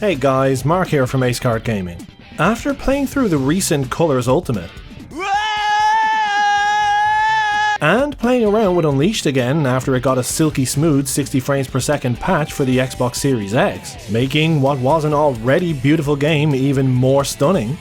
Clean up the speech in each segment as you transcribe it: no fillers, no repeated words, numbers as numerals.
Hey guys, Mark here from Ace Card Gaming. After playing through the recent Colors Ultimate, and playing around with Unleashed again after it got a silky smooth 60 frames per second patch for the Xbox Series X, making what was an already beautiful game even more stunning,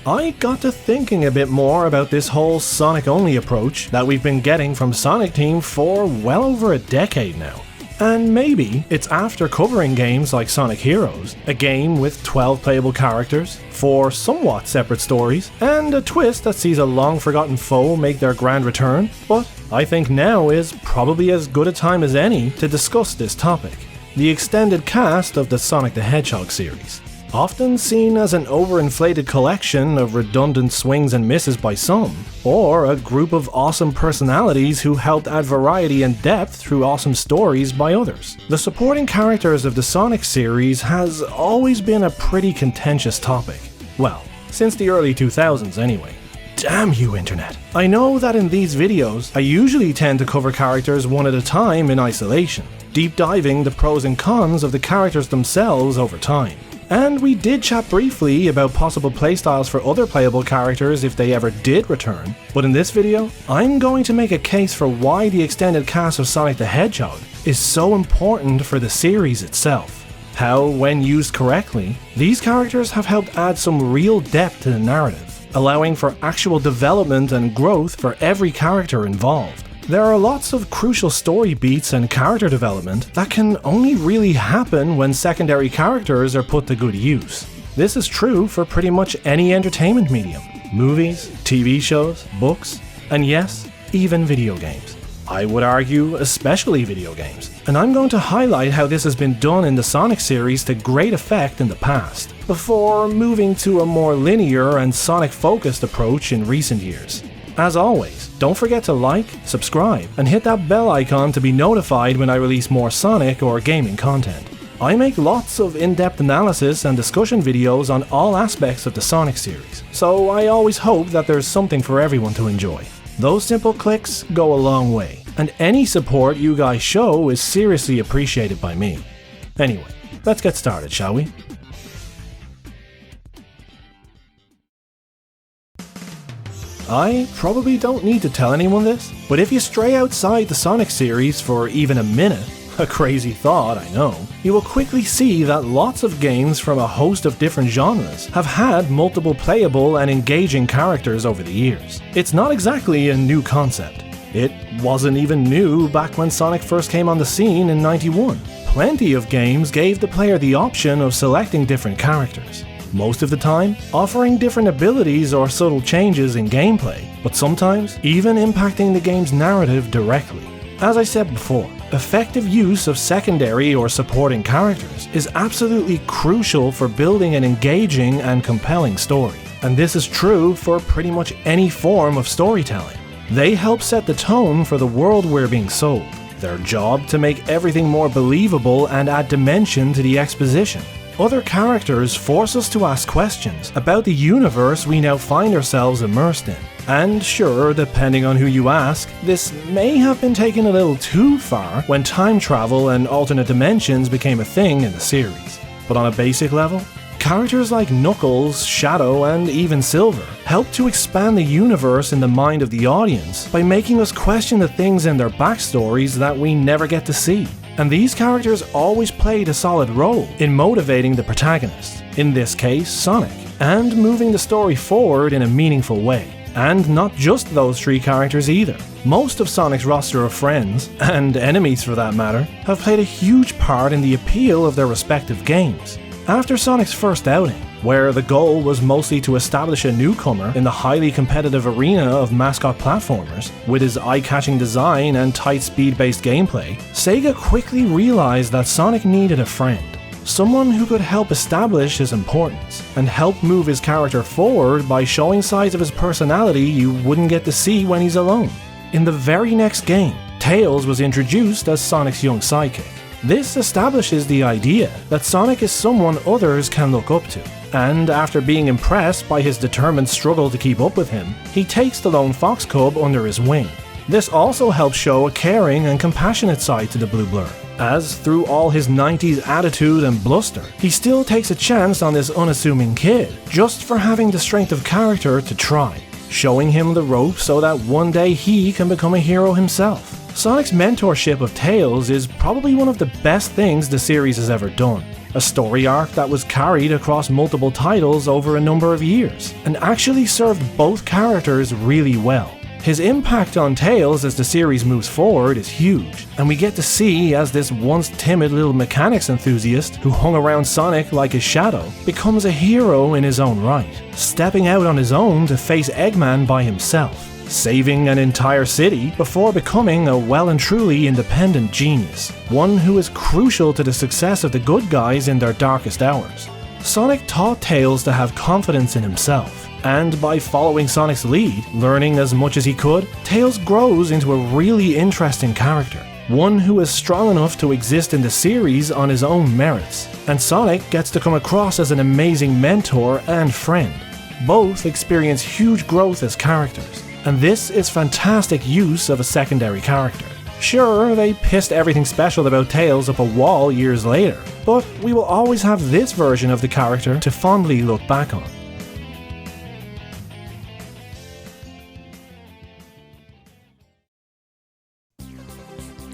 I got to thinking a bit more about this whole Sonic-only approach that we've been getting from Sonic Team for well over a decade now. And maybe it's after covering games like Sonic Heroes, a game with 12 playable characters, 4 somewhat separate stories, and a twist that sees a long-forgotten foe make their grand return, but I think now is probably as good a time as any to discuss this topic. The extended cast of the Sonic the Hedgehog series. Often seen as an overinflated collection of redundant swings and misses by some, or a group of awesome personalities who helped add variety and depth through awesome stories by others. The supporting characters of the Sonic series has always been a pretty contentious topic. Well, since the early 2000s anyway. Damn you, internet. I know that in these videos, I usually tend to cover characters one at a time in isolation, deep diving the pros and cons of the characters themselves over time. And we did chat briefly about possible playstyles for other playable characters if they ever did return, but in this video, I'm going to make a case for why the extended cast of Sonic the Hedgehog is so important for the series itself. How, when used correctly, these characters have helped add some real depth to the narrative, allowing for actual development and growth for every character involved. There are lots of crucial story beats and character development that can only really happen when secondary characters are put to good use. This is true for pretty much any entertainment medium, movies, TV shows, books, and yes, even video games. I would argue especially video games, and I'm going to highlight how this has been done in the Sonic series to great effect in the past, before moving to a more linear and Sonic-focused approach in recent years. As always, don't forget to like, subscribe, and hit that bell icon to be notified when I release more Sonic or gaming content. I make lots of in-depth analysis and discussion videos on all aspects of the Sonic series, so I always hope that there's something for everyone to enjoy. Those simple clicks go a long way, and any support you guys show is seriously appreciated by me. Anyway, let's get started, shall we? I probably don't need to tell anyone this, but if you stray outside the Sonic series for even a minute, a crazy thought, I know, you will quickly see that lots of games from a host of different genres have had multiple playable and engaging characters over the years. It's not exactly a new concept. It wasn't even new back when Sonic first came on the scene in '91. Plenty of games gave the player the option of selecting different characters. Most of the time, offering different abilities or subtle changes in gameplay, but sometimes even impacting the game's narrative directly. As I said before, effective use of secondary or supporting characters is absolutely crucial for building an engaging and compelling story. And this is true for pretty much any form of storytelling. They help set the tone for the world we're being sold. Their job to make everything more believable and add dimension to the exposition. Other characters force us to ask questions about the universe we now find ourselves immersed in. And sure, depending on who you ask, this may have been taken a little too far when time travel and alternate dimensions became a thing in the series. But on a basic level, characters like Knuckles, Shadow, and even Silver help to expand the universe in the mind of the audience by making us question the things in their backstories that we never get to see. And these characters always played a solid role in motivating the protagonist, in this case Sonic, and moving the story forward in a meaningful way. And not just those 3 characters either. Most of Sonic's roster of friends, and enemies for that matter, have played a huge part in the appeal of their respective games. After Sonic's first outing, where the goal was mostly to establish a newcomer in the highly competitive arena of mascot platformers, with his eye-catching design and tight speed-based gameplay, Sega quickly realized that Sonic needed a friend. Someone who could help establish his importance, and help move his character forward by showing sides of his personality you wouldn't get to see when he's alone. In the very next game, Tails was introduced as Sonic's young sidekick. This establishes the idea that Sonic is someone others can look up to, and after being impressed by his determined struggle to keep up with him, he takes the lone fox cub under his wing. This also helps show a caring and compassionate side to the Blue Blur. as through all his 90s attitude and bluster, he still takes a chance on this unassuming kid, just for having the strength of character to try, showing him the ropes so that one day he can become a hero himself. Sonic's mentorship of Tails is probably one of the best things the series has ever done. A story arc that was carried across multiple titles over a number of years, and actually served both characters really well. His impact on Tails as the series moves forward is huge, and we get to see as this once timid little mechanics enthusiast who hung around Sonic like his shadow becomes a hero in his own right, stepping out on his own to face Eggman by himself, saving an entire city before becoming a well and truly independent genius, one who is crucial to the success of the good guys in their darkest hours. Sonic taught Tails to have confidence in himself, and by following Sonic's lead, learning as much as he could, Tails grows into a really interesting character, one who is strong enough to exist in the series on his own merits, and Sonic gets to come across as an amazing mentor and friend. Both experience huge growth as characters, and this is fantastic use of a secondary character. Sure, they pissed everything special about Tails up a wall years later, but we will always have this version of the character to fondly look back on.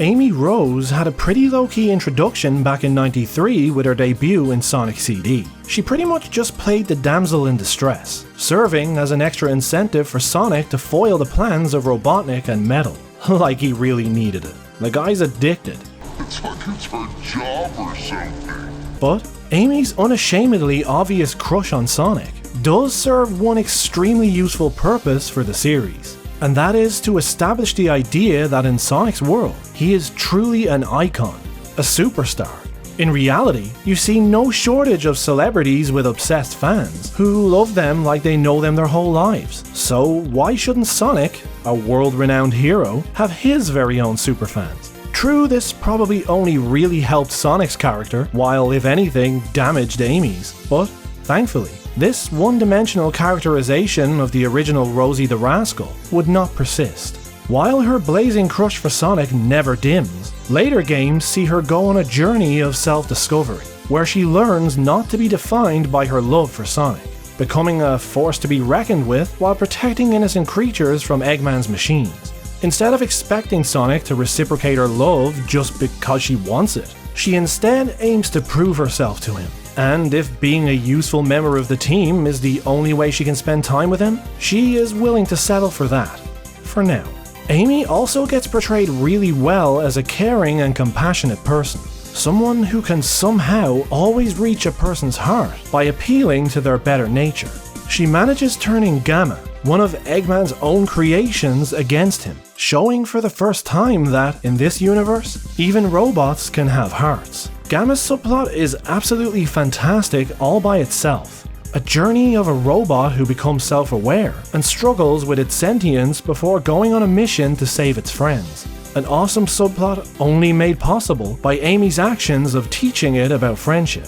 Amy Rose had a pretty low-key introduction back in '93 with her debut in Sonic CD. She pretty much just played the damsel in distress, serving as an extra incentive for Sonic to foil the plans of Robotnik and Metal. Like he really needed it. The guy's addicted. It's like it's her job or something. But Amy's unashamedly obvious crush on Sonic does serve one extremely useful purpose for the series, and that is to establish the idea that in Sonic's world, he is truly an icon, a superstar. In reality, you see no shortage of celebrities with obsessed fans who love them like they know them their whole lives. So why shouldn't Sonic, a world-renowned hero, have his very own superfans? True, this probably only really helped Sonic's character, while if anything, damaged Amy's, but thankfully, this one-dimensional characterization of the original Rosie the Rascal would not persist. While her blazing crush for Sonic never dims, later games see her go on a journey of self-discovery, where she learns not to be defined by her love for Sonic, becoming a force to be reckoned with while protecting innocent creatures from Eggman's machines. Instead of expecting Sonic to reciprocate her love just because she wants it, she instead aims to prove herself to him. And if being a useful member of the team is the only way she can spend time with him, she is willing to settle for that, for now. Amy also gets portrayed really well as a caring and compassionate person, someone who can somehow always reach a person's heart by appealing to their better nature. She manages turning Gamma, one of Eggman's own creations, against him, showing for the first time that, in this universe, even robots can have hearts. Gamma's subplot is absolutely fantastic all by itself. A journey of a robot who becomes self-aware and struggles with its sentience before going on a mission to save its friends. An awesome subplot only made possible by Amy's actions of teaching it about friendship.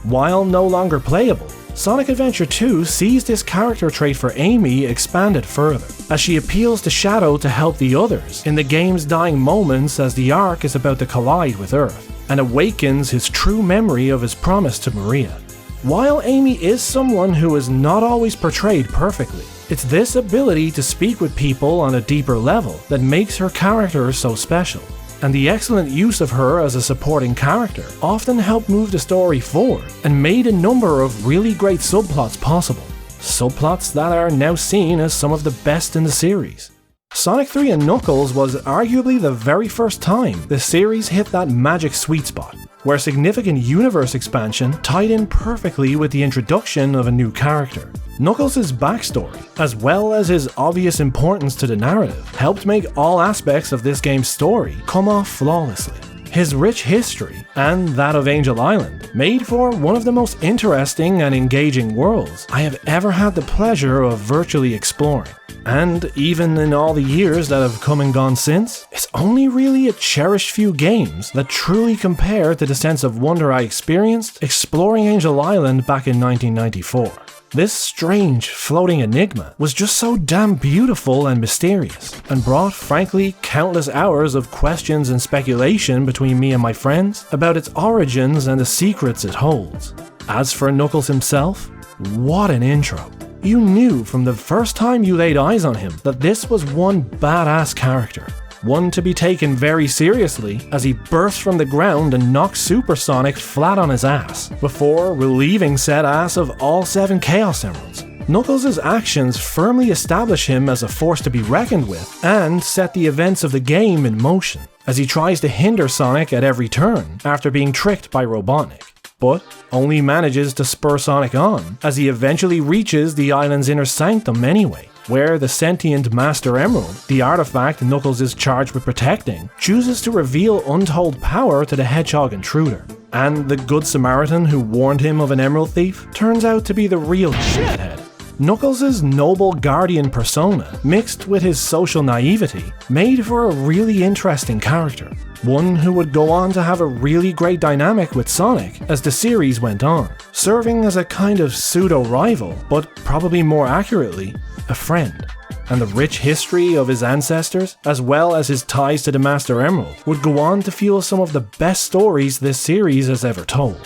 While no longer playable, Sonic Adventure 2 sees this character trait for Amy expanded further, as she appeals to Shadow to help the others in the game's dying moments as the Ark is about to collide with Earth, and awakens his true memory of his promise to Maria. While Amy is someone who is not always portrayed perfectly, it's this ability to speak with people on a deeper level that makes her character so special. And the excellent use of her as a supporting character often helped move the story forward and made a number of really great subplots possible. Subplots that are now seen as some of the best in the series. Sonic 3 and Knuckles was arguably the very first time the series hit that magic sweet spot, where significant universe expansion tied in perfectly with the introduction of a new character. Knuckles' backstory, as well as his obvious importance to the narrative, helped make all aspects of this game's story come off flawlessly. His rich history, and that of Angel Island, made for one of the most interesting and engaging worlds I have ever had the pleasure of virtually exploring. And even in all the years that have come and gone since, it's only really a cherished few games that truly compare to the sense of wonder I experienced exploring Angel Island back in 1994. This strange, floating enigma was just so damn beautiful and mysterious, and brought, frankly, countless hours of questions and speculation between me and my friends about its origins and the secrets it holds. As for Knuckles himself, what an intro. You knew from the first time you laid eyes on him that this was one badass character. One to be taken very seriously as he bursts from the ground and knocks Super Sonic flat on his ass, before relieving said ass of all 7 Chaos Emeralds. Knuckles' actions firmly establish him as a force to be reckoned with, and set the events of the game in motion, as he tries to hinder Sonic at every turn after being tricked by Robotnik, but only manages to spur Sonic on, as he eventually reaches the island's inner sanctum anyway, where the sentient Master Emerald, the artifact Knuckles is charged with protecting, chooses to reveal untold power to the Hedgehog intruder. And the Good Samaritan who warned him of an emerald thief turns out to be the real shithead. Knuckles' noble guardian persona, mixed with his social naivety, made for a really interesting character. One who would go on to have a really great dynamic with Sonic as the series went on, serving as a kind of pseudo-rival, but probably more accurately, a friend. And the rich history of his ancestors, as well as his ties to the Master Emerald, would go on to fuel some of the best stories this series has ever told.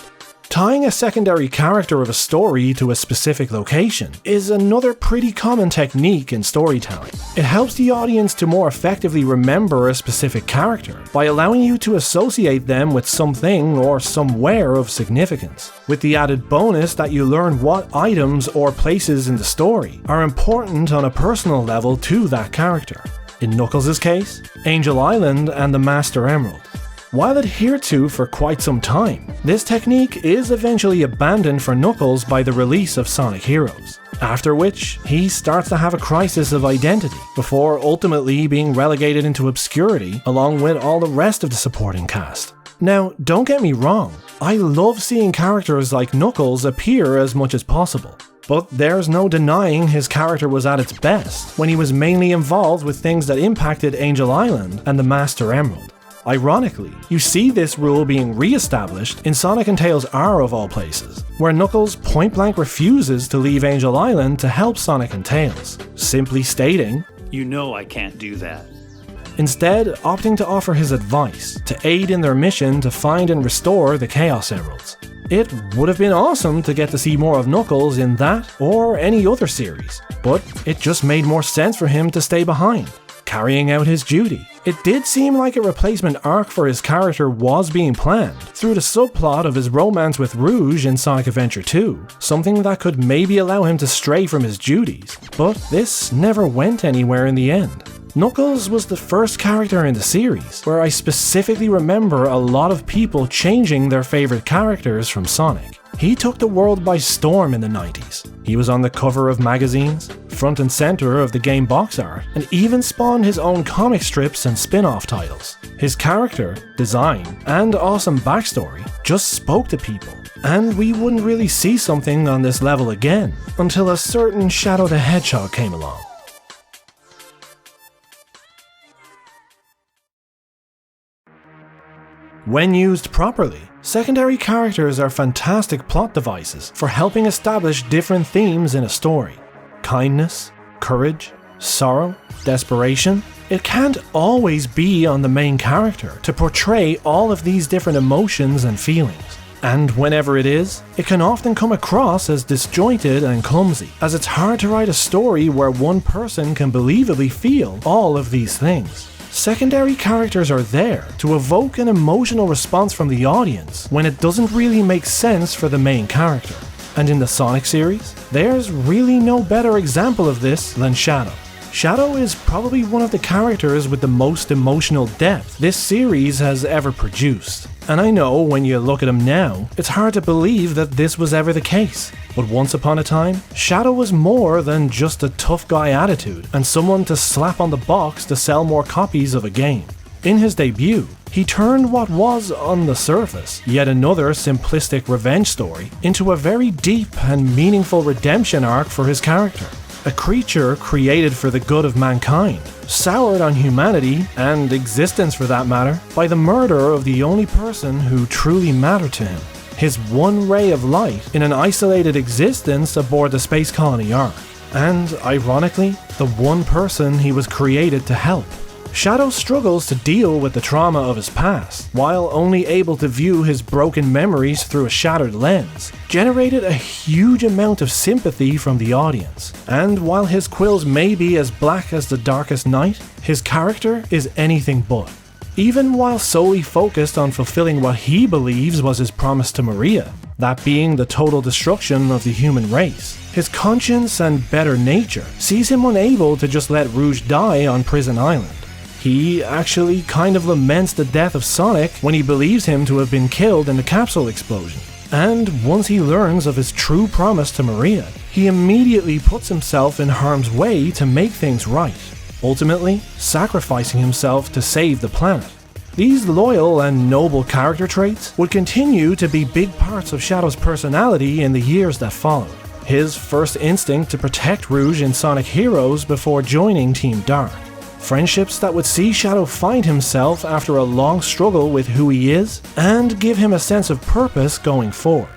Tying a secondary character of a story to a specific location is another pretty common technique in storytelling. It helps the audience to more effectively remember a specific character by allowing you to associate them with something or somewhere of significance, with the added bonus that you learn what items or places in the story are important on a personal level to that character. In Knuckles' case, Angel Island and the Master Emerald. While adhered to for quite some time, this technique is eventually abandoned for Knuckles by the release of Sonic Heroes, after which he starts to have a crisis of identity, before ultimately being relegated into obscurity along with all the rest of the supporting cast. Now, don't get me wrong, I love seeing characters like Knuckles appear as much as possible, but there's no denying his character was at its best when he was mainly involved with things that impacted Angel Island and the Master Emerald. Ironically, you see this rule being re-established in Sonic & Tails R of all places, where Knuckles point-blank refuses to leave Angel Island to help Sonic & Tails, simply stating, "You know I can't do that." Instead opting to offer his advice to aid in their mission to find and restore the Chaos Emeralds. It would have been awesome to get to see more of Knuckles in that or any other series, but it just made more sense for him to stay behind, carrying out his duty. It did seem like a replacement arc for his character was being planned, through the subplot of his romance with Rouge in Sonic Adventure 2, something that could maybe allow him to stray from his duties, but this never went anywhere in the end. Knuckles was the first character in the series where I specifically remember a lot of people changing their favorite characters from Sonic. He took the world by storm in the 90s. He was on the cover of magazines, front and center of the game box art, and even spawned his own comic strips and spin-off titles. His character, design, and awesome backstory just spoke to people, and we wouldn't really see something on this level again until a certain Shadow the Hedgehog came along. When used properly, secondary characters are fantastic plot devices for helping establish different themes in a story. Kindness, courage, sorrow, desperation. It can't always be on the main character to portray all of these different emotions and feelings. And whenever it is, it can often come across as disjointed and clumsy, as it's hard to write a story where one person can believably feel all of these things. Secondary characters are there to evoke an emotional response from the audience when it doesn't really make sense for the main character. And in the Sonic series, there's really no better example of this than Shadow. Shadow is probably one of the characters with the most emotional depth this series has ever produced. And I know when you look at him now, it's hard to believe that this was ever the case. But once upon a time, Shadow was more than just a tough guy attitude and someone to slap on the box to sell more copies of a game. In his debut, he turned what was, on the surface, yet another simplistic revenge story into a very deep and meaningful redemption arc for his character. A creature created for the good of mankind, soured on humanity, and existence for that matter, by the murder of the only person who truly mattered to him. his one ray of light in an isolated existence aboard the space colony Earth. And, ironically, the one person he was created to help. Shadow struggles to deal with the trauma of his past, while only able to view his broken memories through a shattered lens, generated a huge amount of sympathy from the audience. And while his quills may be as black as the darkest night, his character is anything but. Even while solely focused on fulfilling what he believes was his promise to Maria, that being the total destruction of the human race, his conscience and better nature sees him unable to just let Rouge die on Prison Island. He actually kind of laments the death of Sonic when he believes him to have been killed in the capsule explosion. And once he learns of his true promise to Maria, he immediately puts himself in harm's way to make things right, ultimately sacrificing himself to save the planet. These loyal and noble character traits would continue to be big parts of Shadow's personality in the years that followed. His first instinct to protect Rouge in Sonic Heroes before joining Team Dark. Friendships that would see Shadow find himself after a long struggle with who he is, and give him a sense of purpose going forward.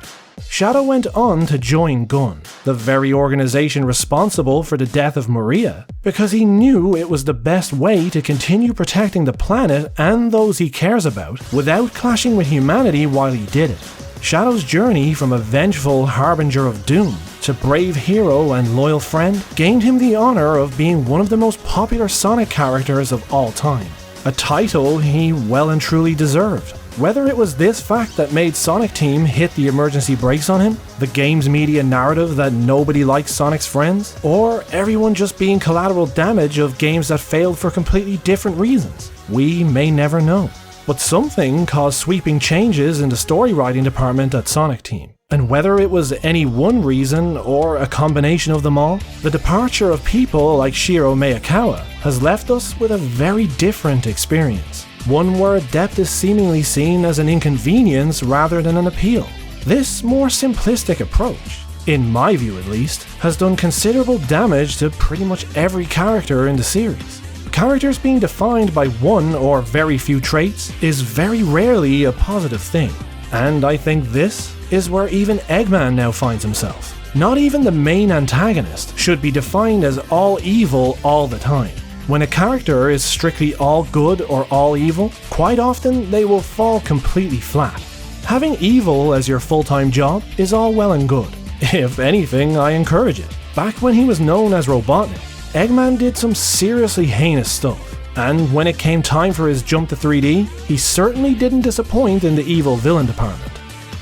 Shadow went on to join Gun, the very organization responsible for the death of Maria, because he knew it was the best way to continue protecting the planet and those he cares about without clashing with humanity while he did it. Shadow's journey from a vengeful harbinger of doom to brave hero and loyal friend gained him the honor of being one of the most popular Sonic characters of all time, a title he well and truly deserved. Whether it was this fact that made Sonic Team hit the emergency brakes on him, the game's media narrative that nobody likes Sonic's friends, or everyone just being collateral damage of games that failed for completely different reasons, we may never know. But something caused sweeping changes in the story writing department at Sonic Team. And whether it was any one reason or a combination of them all, the departure of people like Shiro Miyakawa has left us with a very different experience. One where depth is seemingly seen as an inconvenience rather than an appeal. This more simplistic approach, in my view at least, has done considerable damage to pretty much every character in the series. Characters being defined by one or very few traits is very rarely a positive thing, and I think this is where even Eggman now finds himself. Not even the main antagonist should be defined as all evil all the time. When a character is strictly all good or all evil, quite often they will fall completely flat. Having evil as your full-time job is all well and good. If anything, I encourage it. Back when he was known as Robotnik, Eggman did some seriously heinous stuff, and when it came time for his jump to 3D, he certainly didn't disappoint in the evil villain department.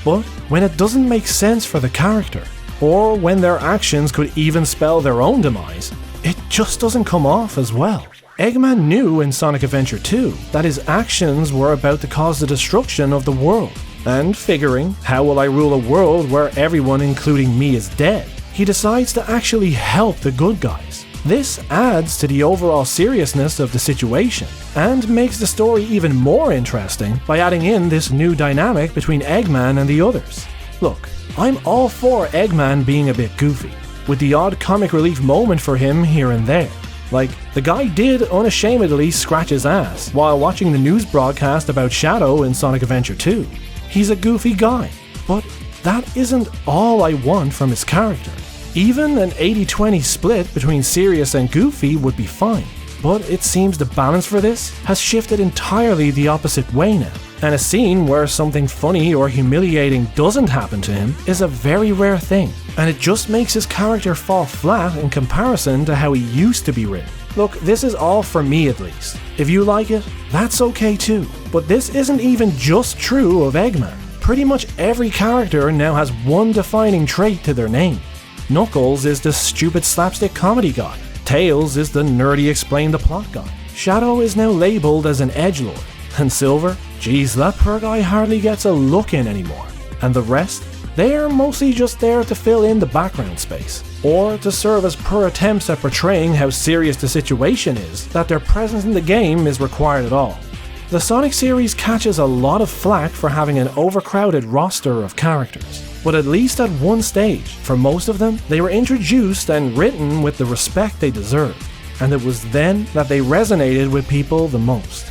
But when it doesn't make sense for the character, or when their actions could even spell their own demise, it just doesn't come off as well. Eggman knew in Sonic Adventure 2 that his actions were about to cause the destruction of the world, and figuring, how will I rule a world where everyone including me is dead, he decides to actually help the good guys. This adds to the overall seriousness of the situation, and makes the story even more interesting by adding in this new dynamic between Eggman and the others. Look, I'm all for Eggman being a bit goofy, with the odd comic relief moment for him here and there. Like, the guy did unashamedly scratch his ass while watching the news broadcast about Shadow in Sonic Adventure 2. He's a goofy guy, but that isn't all I want from his character. Even an 80-20 split between serious and goofy would be fine, but it seems the balance for this has shifted entirely the opposite way now, and a scene where something funny or humiliating doesn't happen to him is a very rare thing, and it just makes his character fall flat in comparison to how he used to be written. Look, this is all for me at least. If you like it, that's okay too, but this isn't even just true of Eggman. Pretty much every character now has one defining trait to their name. Knuckles is the stupid slapstick comedy guy. Tails is the nerdy explain the plot guy. Shadow is now labeled as an edgelord. And Silver, geez, that poor guy hardly gets a look in anymore. And the rest? They're mostly just there to fill in the background space, or to serve as poor attempts at portraying how serious the situation is that their presence in the game is required at all. The Sonic series catches a lot of flack for having an overcrowded roster of characters, but at least at one stage, for most of them, they were introduced and written with the respect they deserved, and it was then that they resonated with people the most.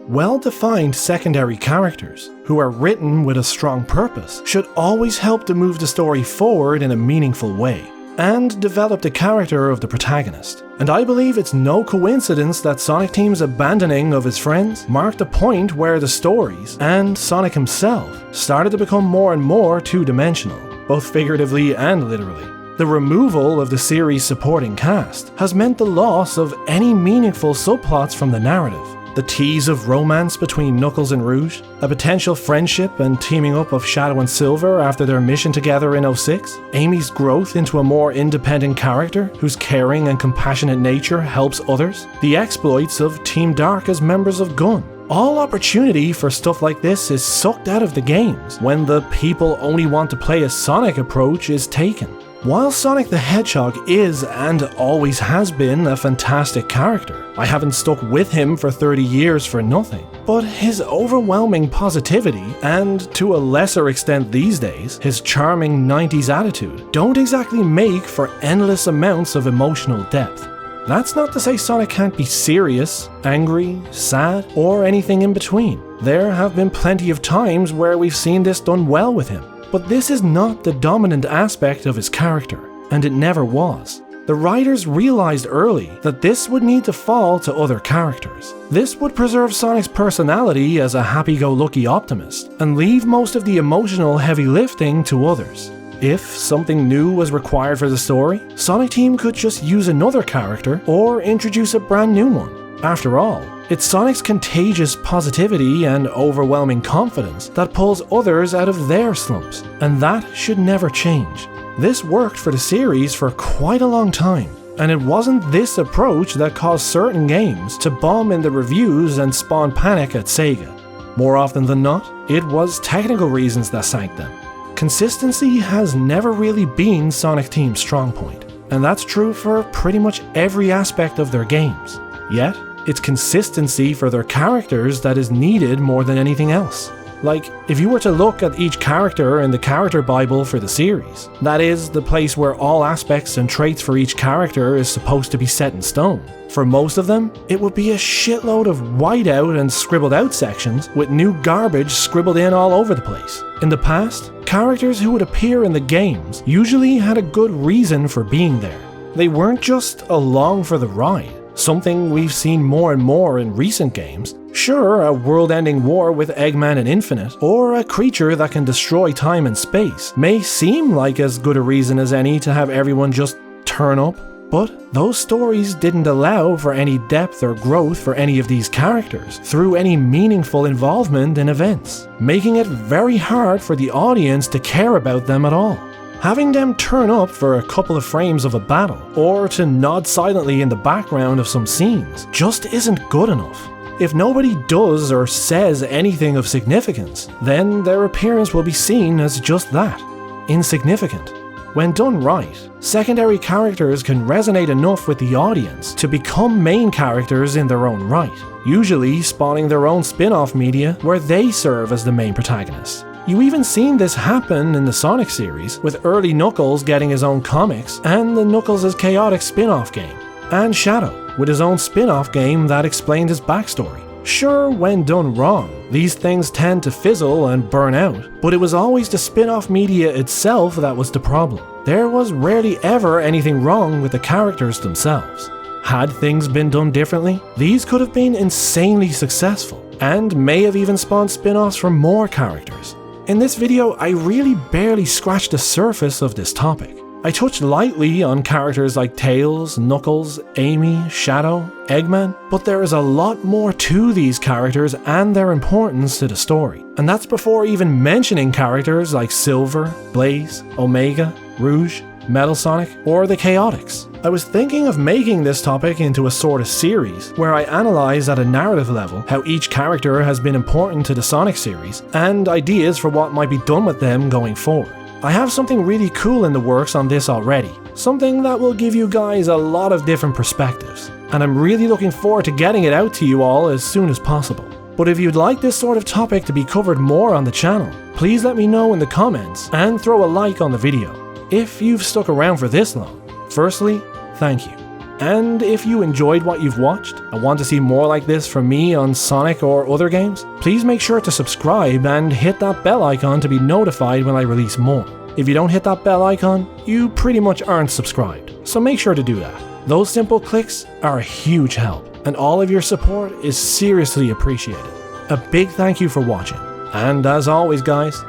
Well-defined secondary characters, who are written with a strong purpose, should always help to move the story forward in a meaningful way, and develop the character of the protagonist. And I believe it's no coincidence that Sonic Team's abandoning of his friends marked a point where the stories, and Sonic himself, started to become more and more two-dimensional, both figuratively and literally. The removal of the series' supporting cast has meant the loss of any meaningful subplots from the narrative. The tease of romance between Knuckles and Rouge, a potential friendship and teaming up of Shadow and Silver after their mission together in 06, Amy's growth into a more independent character whose caring and compassionate nature helps others, the exploits of Team Dark as members of Gun. All opportunity for stuff like this is sucked out of the games when the people only want to play a Sonic approach is taken. While Sonic the Hedgehog is and always has been a fantastic character, I haven't stuck with him for 30 years for nothing, but his overwhelming positivity, and to a lesser extent these days, his charming 90s attitude, don't exactly make for endless amounts of emotional depth. That's not to say Sonic can't be serious, angry, sad, or anything in between. There have been plenty of times where we've seen this done well with him. But this is not the dominant aspect of his character, and it never was. The writers realized early that this would need to fall to other characters. This would preserve Sonic's personality as a happy-go-lucky optimist, and leave most of the emotional heavy lifting to others. If something new was required for the story, Sonic Team could just use another character or introduce a brand new one. After all, it's Sonic's contagious positivity and overwhelming confidence that pulls others out of their slumps, and that should never change. This worked for the series for quite a long time, and it wasn't this approach that caused certain games to bomb in the reviews and spawn panic at Sega. More often than not, it was technical reasons that sank them. Consistency has never really been Sonic Team's strong point, and that's true for pretty much every aspect of their games. Yet, it's consistency for their characters that is needed more than anything else. Like, if you were to look at each character in the character bible for the series, that is, the place where all aspects and traits for each character is supposed to be set in stone, for most of them, it would be a shitload of whiteout and scribbled out sections with new garbage scribbled in all over the place. In the past, characters who would appear in the games usually had a good reason for being there. They weren't just along for the ride. Something we've seen more and more in recent games. Sure, a world-ending war with Eggman and Infinite, or a creature that can destroy time and space, may seem like as good a reason as any to have everyone just turn up, but those stories didn't allow for any depth or growth for any of these characters through any meaningful involvement in events, making it very hard for the audience to care about them at all. Having them turn up for a couple of frames of a battle, or to nod silently in the background of some scenes, just isn't good enough. If nobody does or says anything of significance, then their appearance will be seen as just that, insignificant. When done right, secondary characters can resonate enough with the audience to become main characters in their own right, usually spawning their own spin-off media where they serve as the main protagonist. You even seen this happen in the Sonic series, with early Knuckles getting his own comics and the Knuckles' Chaotic spin-off game, and Shadow with his own spin-off game that explained his backstory. Sure, when done wrong, these things tend to fizzle and burn out, but it was always the spin-off media itself that was the problem. There was rarely ever anything wrong with the characters themselves. Had things been done differently, these could have been insanely successful, and may have even spawned spin-offs from more characters. In this video, I really barely scratched the surface of this topic. I touched lightly on characters like Tails, Knuckles, Amy, Shadow, Eggman, but there is a lot more to these characters and their importance to the story. And that's before even mentioning characters like Silver, Blaze, Omega, Rouge, Metal Sonic, or the Chaotix. I was thinking of making this topic into a sort of series where I analyze at a narrative level how each character has been important to the Sonic series and ideas for what might be done with them going forward. I have something really cool in the works on this already, something that will give you guys a lot of different perspectives, and I'm really looking forward to getting it out to you all as soon as possible. But if you'd like this sort of topic to be covered more on the channel, please let me know in the comments and throw a like on the video. If you've stuck around for this long, firstly, thank you. And if you enjoyed what you've watched and want to see more like this from me on Sonic or other games, please make sure to subscribe and hit that bell icon to be notified when I release more. If you don't hit that bell icon, you pretty much aren't subscribed, so make sure to do that. Those simple clicks are a huge help, and all of your support is seriously appreciated. A big thank you for watching, and as always guys,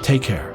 take care.